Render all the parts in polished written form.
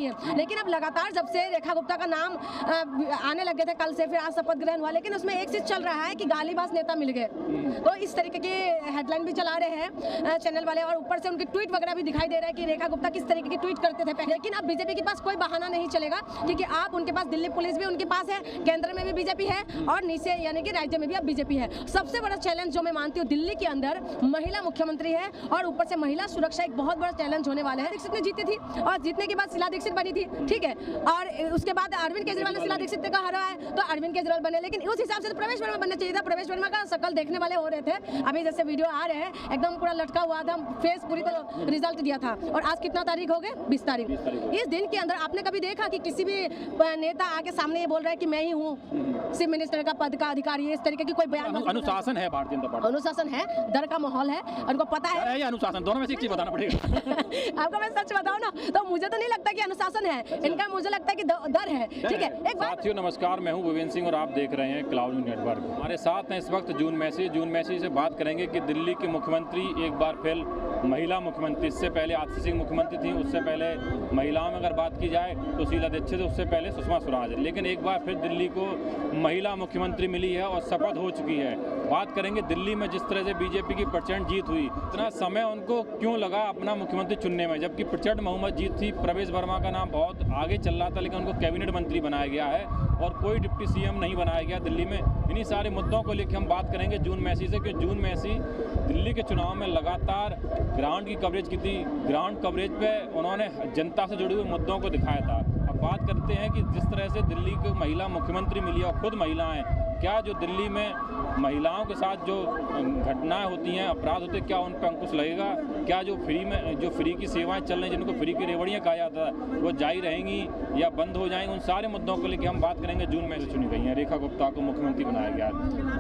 है। लेकिन अब लगातार जब से रेखा गुप्ता का नाम आने लगे थे, कल से फिर आज शपथ ग्रहण हुआ, लेकिन उसमें एक चीज चल रहा है कि गालीबाज नेता मिल गए, तो इस तरीके की हेडलाइन भी चला रहे हैं चैनल वाले, और ऊपर से उनके ट्वीट वगैरह भी दिखाई दे रहा है कि रेखा गुप्ता किस तरीके की ट्वीट करते थे पहले। लेकिन अब बीजेपी के पास कोई बहाना नहीं चलेगा, क्योंकि आप उनके पास दिल्ली पुलिस भी उनके पास है, केंद्र में भी बीजेपी है और नीचे यानी कि राज्य में भी अब बीजेपी है। सबसे बड़ा चैलेंज जो मैं मानती हूँ, दिल्ली के अंदर महिला मुख्यमंत्री है और ऊपर से महिला सुरक्षा एक बहुत बड़ा चैलेंज होने वाला है। दीक्षित ने जीती थी और जीतने के बाद शीला दीक्षित बनी थी, ठीक है, और उसके बाद अरविंद केजरीवाल ने शीला दीक्षित का हरा है तो अरविंद केजरीवाल बने, लेकिन उस हिसाब से तो प्रवेश वर्मा बनना चाहिए था। प्रवेश वर्मा का शकल देखने वाले हो रहे थे, अभी जैसे वीडियो आ रहे हैं एकदम पूरा लटका हुआ था, फेस पूरी तरह रिजल्ट दिया था। और आज कितना तारीख हो गए? 20 तारीख। इस दिन के अंदर आपने कभी देखा कि किसी भी नेता आके सामने ये बोल रहा है कि मैं ही हूँ चीफ मिनिस्टर का पद का अधिकारी? इस तरीके की कोई बयान? अनुशासन है भारतीय जनता पार्टी, अनुशासन है, डर का माहौल है, उनको पता है अनुशासन, दोनों में से एक चीज बताना पड़ेगा। आपको मैं सच बताऊं ना तो मुझे तो नहीं लगता कि अनुशासन है इनका, मुझे लगता है कि डर है, ठीक है। एक बात साथियों नमस्कार, मैं हूं विवेन सिंह और आप देख रहे हैं क्लाउड नेटवर्क। हमारे साथ हैं इस वक्त जून मैसी से बात करेंगे कि दिल्ली की मुख्यमंत्री एक बार फिर महिला मुख्यमंत्री, इससे पहले आतिशी सिंह मुख्यमंत्री थी, उससे पहले महिलाओं में अगर बात की जाए तो शीला दीक्षित, उससे पहले सुषमा स्वराज, लेकिन एक बार फिर दिल्ली को महिला मुख्यमंत्री मिली है और शपथ हो चुकी है। बात करेंगे दिल्ली में जिस तरह से बीजेपी की प्रचंड जीत हुई, इतना समय उनको क्यों लगा अपना मुख्यमंत्री चुनने में, जबकि प्रचंड बहुमत जीत थी। प्रवेश वर्मा का नाम बहुत आगे चल रहा था, लेकिन उनको कैबिनेट मंत्री बनाया गया है और कोई डिप्टी सीएम नहीं बनाया गया दिल्ली में। इन्हीं सारे मुद्दों को लेकर हम बात करेंगे जून मैसी से, कि जून मैसी दिल्ली के चुनाव में लगातार ग्राउंड की कवरेज की थी, ग्राउंड कवरेज पे उन्होंने जनता से जुड़े हुए मुद्दों को दिखाया था। अब बात करते हैं कि जिस तरह से दिल्ली को महिला मुख्यमंत्री मिली और खुद महिलाएं, क्या जो दिल्ली में महिलाओं के साथ जो घटनाएं होती हैं, अपराध होते हैं, क्या उन पर अंकुश लगेगा? क्या जो फ्री की सेवाएं चल रही हैं, जिनको फ्री की रेवड़ियां कहा जाता है, वो जारी रहेंगी या बंद हो जाएंगी? उन सारे मुद्दों को लेकर हम बात करेंगे। जून में से चुनी गई हैं, रेखा गुप्ता को मुख्यमंत्री बनाया गया।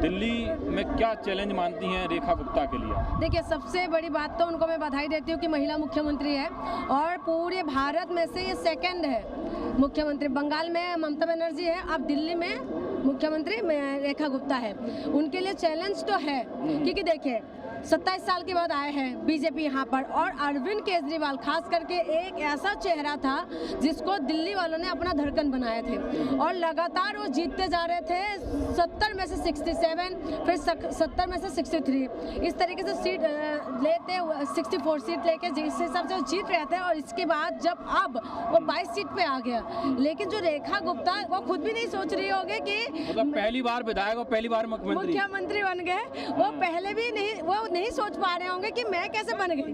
दिल्ली में क्या चैलेंज मानती हैं रेखा गुप्ता के लिए? देखिए, सबसे बड़ी बात तो उनको मैं बधाई देती हूँ कि महिला मुख्यमंत्री है और पूरे भारत में से ये सेकंड है मुख्यमंत्री। बंगाल में ममता बनर्जी है, अब दिल्ली में मुख्यमंत्री रेखा गुप्ता है। उनके लिए चैलेंज तो है, क्योंकि देखिए 27 साल के बाद आए हैं बीजेपी यहाँ पर, और अरविंद केजरीवाल खास करके एक ऐसा चेहरा था जिसको दिल्ली वालों ने अपना धड़कन बनाए थे और लगातार वो जीतते जा रहे थे। 70 में से 67, फिर 70 में से 63, इस तरीके से सीट लेते 64 सीट लेके जिस हिसाब से वो जीत रहे थे। और इसके बाद जब अब वो 22 सीट पे आ गया, लेकिन जो रेखा गुप्ता वो खुद भी नहीं सोच रही होगी कि मतलब पहली बार विधायक और पहली बार मुख्यमंत्री बन गए, वो पहले भी नहीं सोच पा रहे होंगे कि मैं कैसे बन गई।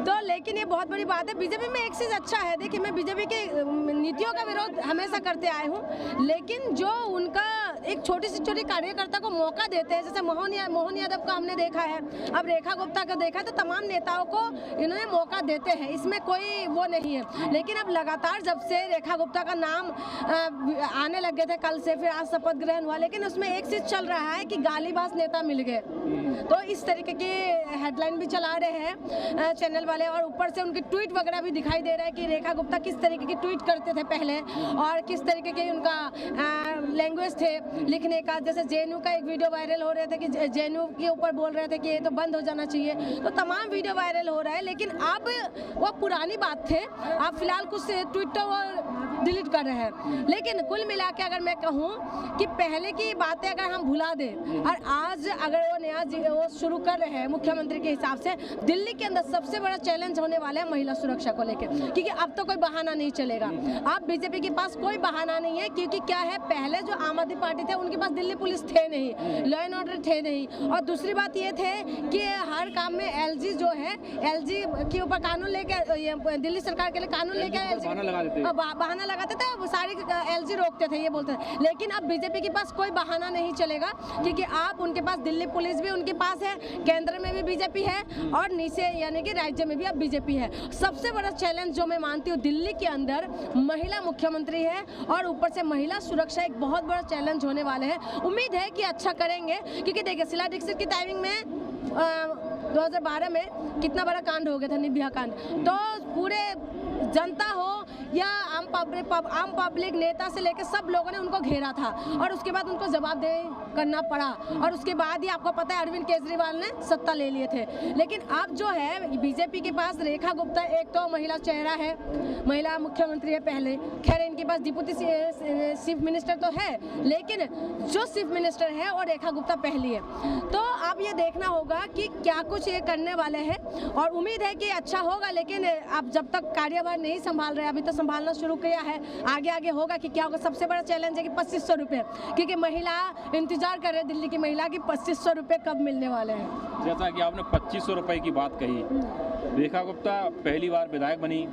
तो लेकिन ये बहुत बड़ी बात है। बीजेपी में एक चीज अच्छा है, देखिए मैं बीजेपी के नीतियों का विरोध हमेशा करते आए हूँ, लेकिन जो उनका एक छोटी से छोटी कार्यकर्ता को मौका देते हैं, जैसे मोहन यादव का हमने देखा है, अब रेखा गुप्ता का देखा है, तो तमाम नेताओं को इन्होंने मौका देते हैं, इसमें कोई वो नहीं है। लेकिन अब लगातार जब से रेखा गुप्ता का नाम आने लगे थे, कल से फिर आज शपथ ग्रहण हुआ, लेकिन उसमें एक चीज चल रहा है कि गालीबाज नेता मिल गए, तो इस तरीके की हेडलाइन भी चला रहे हैं चैनल वाले, और ऊपर से उनके ट्वीट वगैरह भी दिखाई दे रहा है कि रेखा गुप्ता किस तरीके की ट्वीट करते थे पहले और किस तरीके के उनका लैंग्वेज थे लिखने का। जैसे जेएनयू का एक वीडियो वायरल हो रहे थे कि जेएनयू के ऊपर बोल रहे थे कि ये तो बंद हो जाना चाहिए, तो तमाम वीडियो वायरल हो रहा है। लेकिन अब वो पुरानी बात थे, अब फिलहाल कुछ ट्वीट तो वो डिलीट कर रहे हैं। लेकिन कुल मिला के अगर मैं कहूँ कि पहले की बातें अगर हम भुला दें और आज अगर वो नया वो शुरू कर रहे हैं मुख्यमंत्री के हिसाब से, दिल्ली के अंदर सबसे बड़ा चैलेंज होने वाला है महिला सुरक्षा को लेकर, क्योंकि अब तो कोई बहाना नहीं चलेगा। अब बीजेपी के पास कोई बहाना नहीं है, क्योंकि क्या है, पहले जो आम आदमी पार्टी थे उनके पास दिल्ली पुलिस थे नहीं, लॉ एंड ऑर्डर थे नहीं, और दूसरी बात ये थे कि हर काम में एलजी जो है, एलजी के ऊपर कानून लेकर, दिल्ली सरकार के लिए कानून लेकर बहाना लगाते थे, वो सारी एलजी रोकते थे, ये बोलते थे। लेकिन अब बीजेपी के पास कोई बहाना नहीं चलेगा, क्योंकि आप उनके पास दिल्ली पुलिस भी उनके पास है, केंद्र में भी बीजेपी है और नीचे यानी कि राज्य में भी अब बीजेपी है। सबसे बड़ा चैलेंज जो मैं मानती हूँ, दिल्ली के अंदर महिला मुख्यमंत्री है और ऊपर से महिला सुरक्षा एक बहुत बड़ा चैलेंज होने वाले हैं। उम्मीद है कि अच्छा करेंगे, क्योंकि देखिए शीला दीक्षित की टाइमिंग में 2012 में कितना बड़ा कांड हो गया था, निर्भया कांड। तो पूरे जनता हो या आम पब्लिक नेता से लेकर सब लोगों ने उनको घेरा था और उसके बाद उनको जवाबदेही करना पड़ा और उसके बाद ही आपको पता है अरविंद केजरीवाल ने सत्ता ले लिए थे। लेकिन अब जो है बीजेपी के पास रेखा गुप्ता एक तो महिला चेहरा है, महिला मुख्यमंत्री है पहले, खैर इनके पास डिप्टी चीफ मिनिस्टर तो है, लेकिन जो चीफ मिनिस्टर है और रेखा गुप्ता पहली है। तो अब ये देखना होगा कि क्या कुछ ये करने वाले हैं और उम्मीद है कि अच्छा होगा। लेकिन अब जब तक कार्यभार नहीं संभाल रहे, अभी तो संभालना शुरू किया है, आगे आगे होगा कि क्या होगा। सबसे बड़ा चैलेंज है कि 2500 रुपये, क्योंकि महिला इंतजार कर रहे हैं, दिल्ली की महिला की 2500 रुपये कब मिलने वाले हैं। जैसा कि आपने 2500 रुपये की बात कही, रेखा गुप्ता पहली बार विधायक बनी,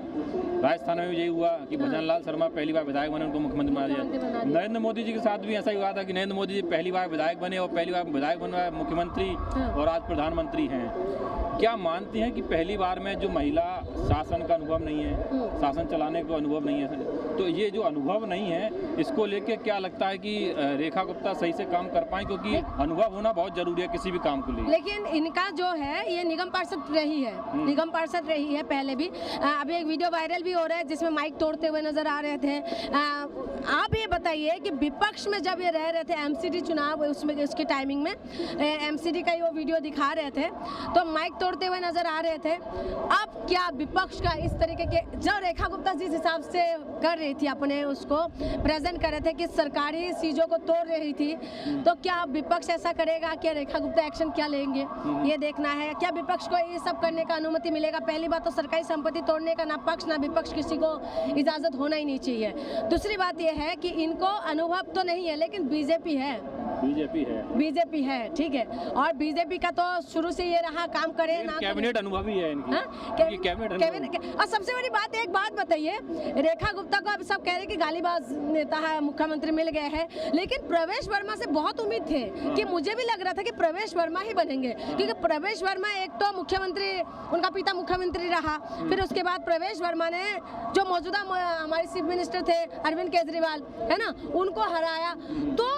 राजस्थान में भी यही हुआ कि भजन लाल शर्मा पहली बार विधायक बने, उनको मुख्यमंत्री बना दिया। नरेंद्र मोदी जी के साथ भी ऐसा ही हुआ था कि नरेंद्र मोदी जी पहली बार विधायक बने और पहली बार विधायक बन रहा मुख्यमंत्री और आज प्रधानमंत्री हैं। क्या मानती हैं कि पहली बार में जो महिला शासन का अनुभव नहीं है, शासन चलाने का अनुभव नहीं है, तो ये जो अनुभव नहीं है इसको लेके क्या लगता है कि रेखा गुप्ता सही से काम कर पाए, क्योंकि अनुभव होना बहुत जरूरी है किसी भी काम को लिए। लेकिन इनका जो है ये निगम पार्षद रही है, निगम पार्षद रही है पहले भी। अभी एक वीडियो वायरल भी हो रहा है जिसमें माइक तोड़ते हुए नजर आ रहे थे। आप ये बताइए कि विपक्ष में जब ये रह रहे थे एमसीडी चुनाव उसमें उसकी टाइमिंग में एमसीडी का ही वो वीडियो दिखा रहे थे तो माइक तोड़ते हुए नजर आ रहे थे। अब क्या विपक्ष का इस तरीके के जो रेखा गुप्ता जिस हिसाब से कर रही थी अपने उसको प्रेजेंट कर रहे थे कि सरकारी चीजों को तोड़ रही थी, तो क्या विपक्ष ऐसा करेगा? क्या रेखा गुप्ता एक्शन क्या लेंगे ये देखना है। क्या विपक्ष को ये सब करने का अनुमति मिलेगा? पहली बात तो सरकारी संपत्ति तोड़ने का ना पक्ष ना विपक्ष किसी को इजाजत होना ही नहीं चाहिए। दूसरी बात यह है कि इनको अनुभव तो नहीं है, लेकिन बीजेपी है, ठीक है। और बीजेपी का तो शुरू से ये रहा काम करे ना कैबिनेट अनुभवी है इनकी, कैबिनेट। और सबसे बड़ी बात एक बात बताइए, रेखा गुप्ता को अब सब कह रहे कि गालीबाज नेता है, मुख्यमंत्री मिल गए हैं, लेकिन प्रवेश वर्मा से बहुत उम्मीद थे कि मुझे भी लग रहा था कि प्रवेश वर्मा ही बनेंगे, क्योंकि प्रवेश वर्मा एक तो मुख्यमंत्री, उनका पिता मुख्यमंत्री रहा, फिर उसके बाद प्रवेश वर्मा ने जो मौजूदा हमारे चीफ मिनिस्टर थे अरविंद केजरीवाल है ना, उनको हराया। तो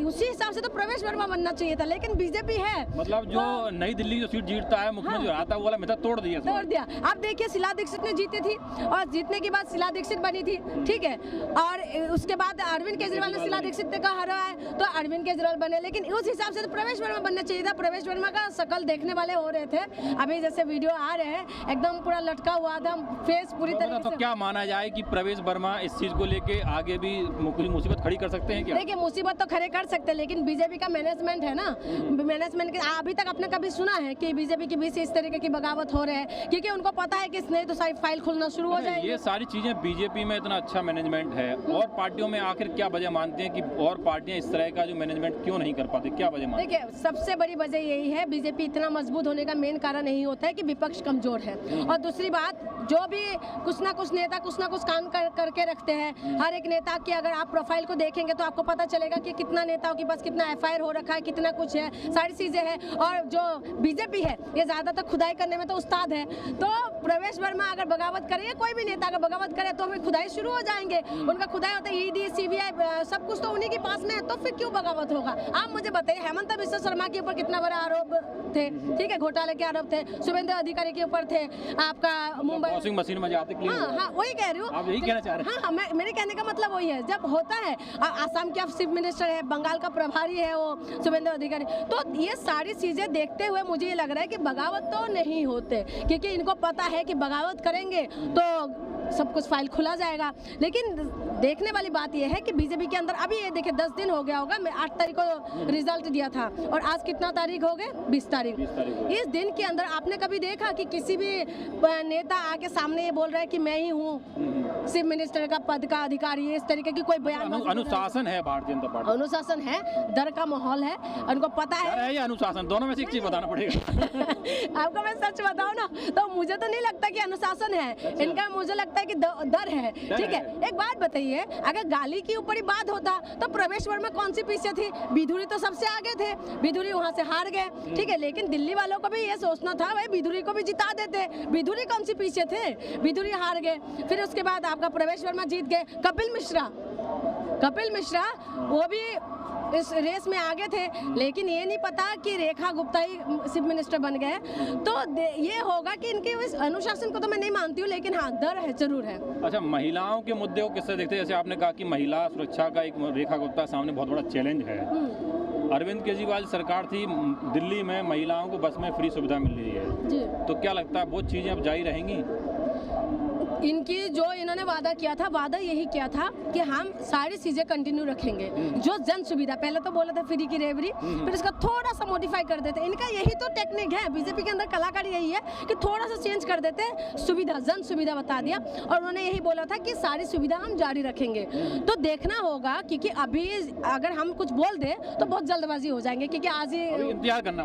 उसी हिसाब से तो प्रवेश वर्मा बनना चाहिए था, लेकिन बीजेपी है। मतलब जो नई दिल्ली जो सीट जीतता है मुख्यमंत्री आता है, वो वाला मेथड तोड़ दिया। अब देखिए शीला दीक्षित ने जीती थी और जीतने के बाद शीला दीक्षित बनी थी, ठीक है, और उसके बाद अरविंद केजरीवाल ने शीला दीक्षित का हराया तो अरविंद केजरीवाल बने, लेकिन उस हिसाब से तो प्रवेश वर्मा बनना चाहिए था। प्रवेश वर्मा का शकल देखने वाले हो रहे थे, अभी जैसे वीडियो आ रहे हैं एकदम पूरा लटका हुआ था फेस पूरी तरीके से। तो क्या माना जाए कि प्रवेश वर्मा इस चीज को लेके आगे भी मुसीबत खड़ी कर सकते हैं क्या? देखिए मुसीबत तो खड़े कर सकते हैं, लेकिन बीजेपी का मैनेजमेंट है ना, मैनेजमेंट के अभी तक आपने कभी सुना है कि बीजेपी के बीच इस तरीके की बगावत हो रहे हैं? क्योंकि उनको पता है कि नहीं तो सारी फाइल खुलना शुरू हो जाएगी। ये सारी चीजें बीजेपी में इतना अच्छा मैनेजमेंट है और पार्टियों में आखिर क्या वजह मानते हैं कि और पार्टियां इस तरह का जो मैनेजमेंट क्यों नहीं कर पाती, क्या वजह मानते हैं? देखिए सबसे बड़ी वजह यही है, बीजेपी इतना मजबूत होने का मेन कारण यही होता है कि विपक्ष कमजोर है। और दूसरी बात, जो भी कुछ ना कुछ नेता कुछ ना कुछ काम करके रखते हैं। हर एक नेता की अगर आप प्रोफाइल को देखेंगे तो आपको पता चलेगा कि कितना नेताओं के पास कितना एफआईआर हो रखा है, कितना कुछ है, सारी चीजें हैं। और जो बीजेपी है ये ज्यादातर खुदाई करने में तो उस्ताद है। तो प्रवेश वर्मा अगर बगावत करे, कोई भी नेता अगर बगावत करे तो फिर खुदाई शुरू हो जाएंगे। उनका खुदाई होता है, ईडी सीबीआई सब कुछ तो उन्हीं के पास में है, तो फिर क्यों बगावत होगा? आप मुझे बताइए, हेमंत बिस्वा शर्मा के ऊपर कितना बड़ा आरोप थे, ठीक है, घोटाले के आरोप थे। शुभेंद्र अधिकारी के ऊपर थे, आपका मुंबई वॉशिंग मशीन में जाते। हाँ, वही कह रही हूँ, आप यही कहना चाह रहे हैं? हाँ, मेरे कहने का मतलब वही है, जब होता है आसाम के चीफ मिनिस्टर है, बंगाल का प्रभारी है वो शुभेंद्र अधिकारी, तो ये सारी चीजें देखते हुए मुझे ये लग रहा है कि बगावत तो नहीं होते, क्योंकि इनको पता है कि बगावत करेंगे तो सब कुछ फाइल खुला जाएगा। लेकिन देखने वाली बात यह है कि बीजेपी के अंदर अभी ये देखिए 10 दिन हो गया होगा, मैं 8 तारीख को रिजल्ट दिया था और आज कितना तारीख हो गए? 20 तारीख। इस दिन के अंदर आपने कभी देखा कि किसी भी नेता आके सामने ये बोल रहा है कि मैं ही हूँ चीफ मिनिस्टर का पद का अधिकारी? इस तरीके की कोई बयान? अनुशासन है भारतीय जनता पार्टी, अनुशासन है, डर का माहौल है, उनको पता है या अनुशासन, दोनों में से एक चीज बताना पड़ेगा। आपको मैं सच बताऊं ना तो मुझे तो नहीं लगता कि अनुशासन है। अच्छा। इनका मुझे लगता है कि डर है, ठीक है। एक बात बताइए, अगर गाली के ऊपर ही बात होता तो प्रवेश वर्मा कौन सी पीछे थी? बिधुरी तो सबसे आगे थे, बिधुरी वहां से हार गए, ठीक है, लेकिन दिल्ली वालों को भी ये सोचना था भाई बिधुरी को भी जिता देते, बिधुरी कौन सी पीछे थे? बिधुरी हार गए, फिर उसके बाद आपका प्रवेश वर्मा जीत गए। कपिल मिश्रा कपिल मिश्रा वो भी इस रेस में आगे थे, लेकिन ये नहीं पता कि रेखा गुप्ता ही चीफ मिनिस्टर बन गए। तो ये होगा कि इनके इस अनुशासन को तो मैं नहीं मानती हूँ, लेकिन हाँ डर है, जरूर है। अच्छा, महिलाओं के मुद्दे को किससे देखते हैं? जैसे आपने कहा कि महिला सुरक्षा का एक रेखा गुप्ता सामने बहुत बड़ा चैलेंज है। अरविंद केजरीवाल सरकार थी, दिल्ली में महिलाओं को बस में फ्री सुविधा मिल रही है जी। तो क्या लगता है वो चीज़ें अब जारी रहेंगी? इनकी जो इन्होंने वादा किया था, वादा यही किया था कि हम सारी चीजें कंटिन्यू रखेंगे। जो जन सुविधा, पहले तो बोला था फ्री की रेवरी, फिर इसका थोड़ा सा मॉडिफाई कर देते। इनका यही तो टेक्निक है, बीजेपी के अंदर कलाकारी यही है कि थोड़ा सा चेंज कर देते, सुविधा जन सुविधा बता दिया, और उन्होंने यही बोला था कि सारी सुविधा हम जारी रखेंगे। तो देखना होगा, क्योंकि अभी अगर हम कुछ बोल दे तो बहुत जल्दबाजी हो जाएंगे, क्योंकि आज ही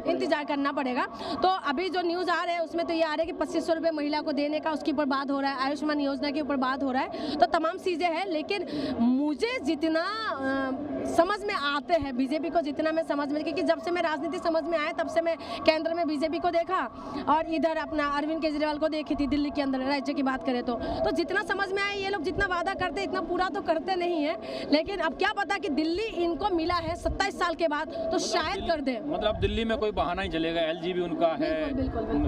इंतजार करना पड़ेगा। तो अभी जो न्यूज आ रहे हैं उसमें तो ये आ रहा है कि 2500 रुपये महिला को देने का, उसके ऊपर बात हो रहा है, आयुष्मान योजना के ऊपर बात हो रहा है। तो तमाम चीजें हैं, लेकिन मुझे जितना समझ में आते हैं बीजेपी को, जितना मैं समझ में, क्योंकि जब से मैं राजनीति समझ में आया तब से मैं केंद्र में बीजेपी को देखा और इधर अपना अरविंद केजरीवाल को देखी थी दिल्ली के अंदर, राज्य की बात करें तो जितना समझ में आया, ये लोग जितना वादा करते इतना पूरा तो करते नहीं है। लेकिन अब क्या पता कि दिल्ली इनको मिला है 27 साल के बाद, तो शायद कर दे। मतलब दिल्ली में कोई बहाना नहीं चलेगा, एलजी भी उनका है,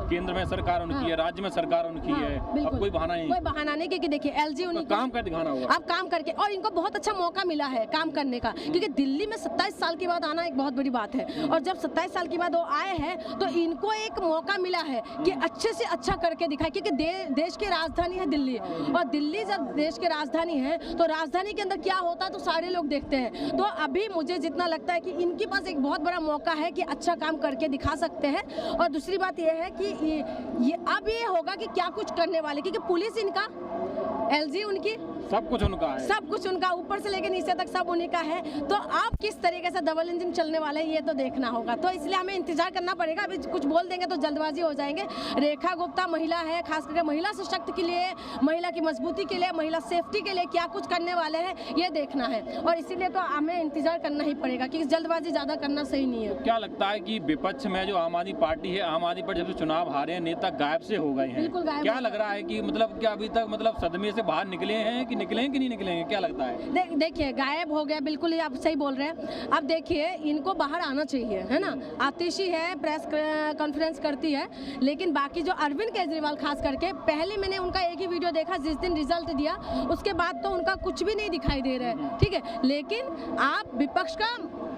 केंद्र में सरकार उनकी है, राज्य में सरकार उनकी है, अब कोई बहाना नहीं, कोई बहाना नहीं, क्योंकि देखिए एलजी उनकी काम कर दिखाना होगा। अब काम करके, और इनको बहुत अच्छा मौका मिला है काम करने का, क्योंकि दिल्ली में 27 साल के बाद आना एक बहुत बड़ी बात है। और जब 27 साल के बाद वो आए हैं तो इनको एक मौका मिला है कि अच्छे से अच्छा करके दिखाए, क्योंकि देश की राजधानी है दिल्ली, और दिल्ली जब देश की राजधानी है तो राजधानी के अंदर क्या होता है तो सारे लोग देखते हैं। तो अभी मुझे जितना लगता है कि इनके पास एक बहुत बड़ा मौका है कि अच्छा काम करके दिखा सकते हैं। और दूसरी बात यह है कि ये अब ये होगा कि क्या कुछ करने वाले, क्योंकि पुलिस इनका, एलजी उनकी, सब कुछ उनका है, सब कुछ उनका, ऊपर से लेकर नीचे तक सब उन्हीं का है। तो आप किस तरीके से डबल इंजन चलने वाले हैं ये तो देखना होगा। तो इसलिए हमें इंतजार करना पड़ेगा। अभी कुछ बोल देंगे तो जल्दबाजी हो जाएंगे। रेखा गुप्ता महिला है, खास करके महिला सशक्त के लिए, महिला की मजबूती के लिए, महिला सेफ्टी के लिए क्या कुछ करने वाले हैं ये देखना है, और इसीलिए तो हमें इंतजार करना ही पड़ेगा, क्योंकि जल्दबाजी ज्यादा करना सही नहीं है। क्या लगता है कि विपक्ष में जो आम आदमी पार्टी है, आम आदमी पार्टी जब से चुनाव हारे हैं नेता गायब से हो गए हैं, क्या लग रहा है कि मतलब क्या अभी तक मतलब सदमे से बाहर निकले हैं कि निकले कि नहीं निकले, क्या लगता है? देखिए गायब हो गया, बिल्कुल ही आप सही बोल रहे हैं। अब देखिए इनको बाहर आना चाहिए, है ना। आतिशी है, प्रेस कॉन्फ्रेंस करती है, लेकिन बाकी जो अरविंद केजरीवाल खास करके, पहले मैंने उनका एक ही वीडियो देखा जिस दिन रिजल्ट दिया, उसके बाद तो उनका कुछ भी नहीं दिखाई दे रहा है, ठीक है। लेकिन आप विपक्ष का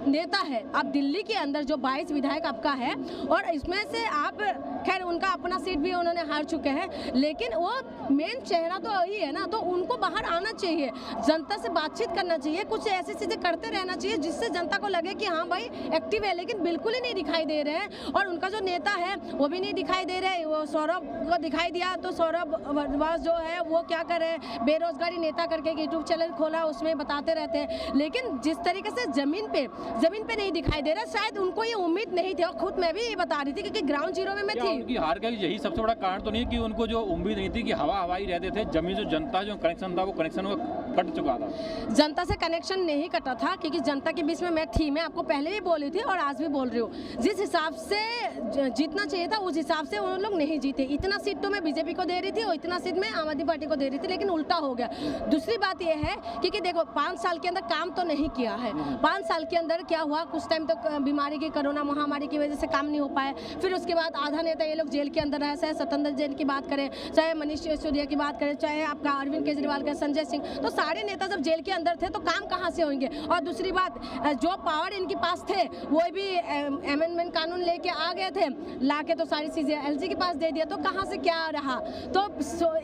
नेता है, आप दिल्ली के अंदर जो 22 विधायक आपका है, और इसमें से आप, खैर उनका अपना सीट भी उन्होंने हार चुके हैं, लेकिन वो मेन चेहरा तो वही है ना। तो उनको बाहर आना चाहिए, जनता से बातचीत करना चाहिए, कुछ ऐसी चीजें करते रहना चाहिए जिससे जनता को लगे कि हाँ भाई एक्टिव है, लेकिन बिल्कुल ही नहीं दिखाई दे रहे हैं। और उनका जो नेता है वो भी नहीं दिखाई दे रहे। वो सौरभ को दिखाई दिया तो सौरभ भारद्वाज जो है वो क्या करे, बेरोजगारी नेता करके यूट्यूब चैनल खोला, उसमें बताते रहते हैं, लेकिन जिस तरीके से जमीन पे नहीं दिखाई दे रहा, शायद उनको ये उम्मीद नहीं थी। और खुद मैं भी ये बता रही थी, क्योंकि ग्राउंड जीरो में मैं थी। उनकी हार का यही सबसे बड़ा कारण तो नहीं कि उनको जो उम्मीद नहीं थी कि हवाई रहते थे, जमीन जो जनता जो कनेक्शन था वो कनेक्शन वो कट चुका था। जनता से कनेक्शन नहीं कटा था, क्योंकि जनता के बीच में मैं थी। मैं आपको पहले भी बोली थी और आज भी बोल रही हूँ, जिस हिसाब से जीतना चाहिए था उस हिसाब से उन लोग नहीं जीते। इतना सीट तो मैं बीजेपी को दे रही थी और इतना सीट मैं आम आदमी पार्टी को दे रही थी, लेकिन उल्टा हो गया। दूसरी बात यह है क्योंकि देखो 5 साल के अंदर काम तो नहीं किया है। 5 साल के अंदर क्या हुआ, कुछ टाइम तक बीमारी की, कोरोना महामारी की वजह से काम नहीं हो पाया। फिर उसके बाद आधा नेता ये लोग जेल के अंदर रहे, चाहे सत्येंद्र जैन की बात करें, चाहे मनीष सिसोदिया की बात करें, चाहे आपका अरविंद केजरीवाल का, संजय सिंह, तो सारे नेता जब जेल के अंदर थे तो काम कहाँ से होंगे। और दूसरी बात, जो पावर इनके पास थे वो भी अमेंडमेंट कानून लेके आ गए थे, लाके तो सारी चीजें एलजी के पास दे दिया, तो कहाँ से क्या रहा। तो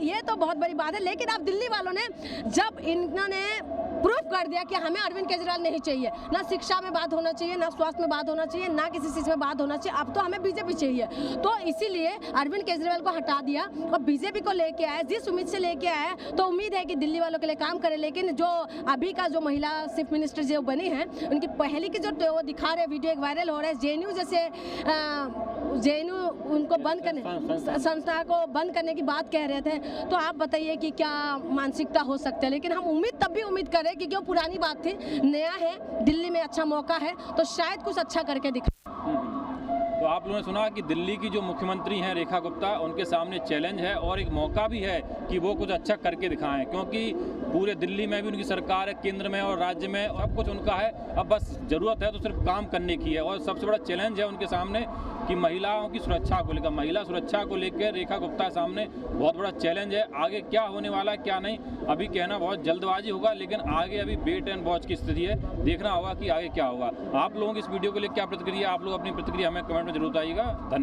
ये तो बहुत बड़ी बात है। लेकिन अब दिल्ली वालों ने जब इन्होंने प्रूफ कर दिया कि हमें अरविंद केजरीवाल नहीं चाहिए, ना शिक्षा में बात होना चाहिए, ना स्वास्थ्य में बात होना चाहिए, ना किसी चीज में बात होना चाहिए, अब तो हमें बीजेपी चाहिए, तो इसीलिए अरविंद केजरीवाल को हटा दिया और बीजेपी को लेके आए। जिस उम्मीद से लेके आए, तो उम्मीद है कि दिल्ली वालों के लिए काम करे। लेकिन जो अभी का जो महिला चीफ मिनिस्टर जो बनी है, उनकी पहले की जो वो दिखा रहे वीडियो, एक वायरल हो रहा है, जेएनयू जैसे जेएनयू उनको बंद करने, संस्था को बंद करने की बात कह रहे थे। तो आप बताइए कि क्या मानसिकता हो सकता है। लेकिन हम उम्मीद तब भी उम्मीद करें क्योंकि वो पुरानी बात थी, नया है, दिल्ली में अच्छा मौका है, तो शायद कुछ अच्छा करके दिखा। तो आप लोगों ने सुना कि दिल्ली की जो मुख्यमंत्री हैं रेखा गुप्ता, उनके सामने चैलेंज है और एक मौका भी है कि वो कुछ अच्छा करके दिखाएं, क्योंकि पूरे दिल्ली में भी उनकी सरकार है, केंद्र में और राज्य में सब कुछ उनका है। अब बस ज़रूरत है तो सिर्फ काम करने की है। और सबसे बड़ा चैलेंज है उनके सामने कि महिलाओं की सुरक्षा को लेकर, महिला सुरक्षा को लेकर रेखा गुप्ता सामने बहुत बड़ा चैलेंज है। आगे क्या होने वाला है क्या नहीं अभी कहना बहुत जल्दबाजी होगा, लेकिन आगे अभी वेट एंड वॉच की स्थिति है, देखना होगा कि आगे क्या होगा। आप लोगों की इस वीडियो को लेकर क्या प्रतिक्रिया, आप लोग अपनी प्रतिक्रिया हमें कमेंट में जरूर बताइएगा। धन्यवाद।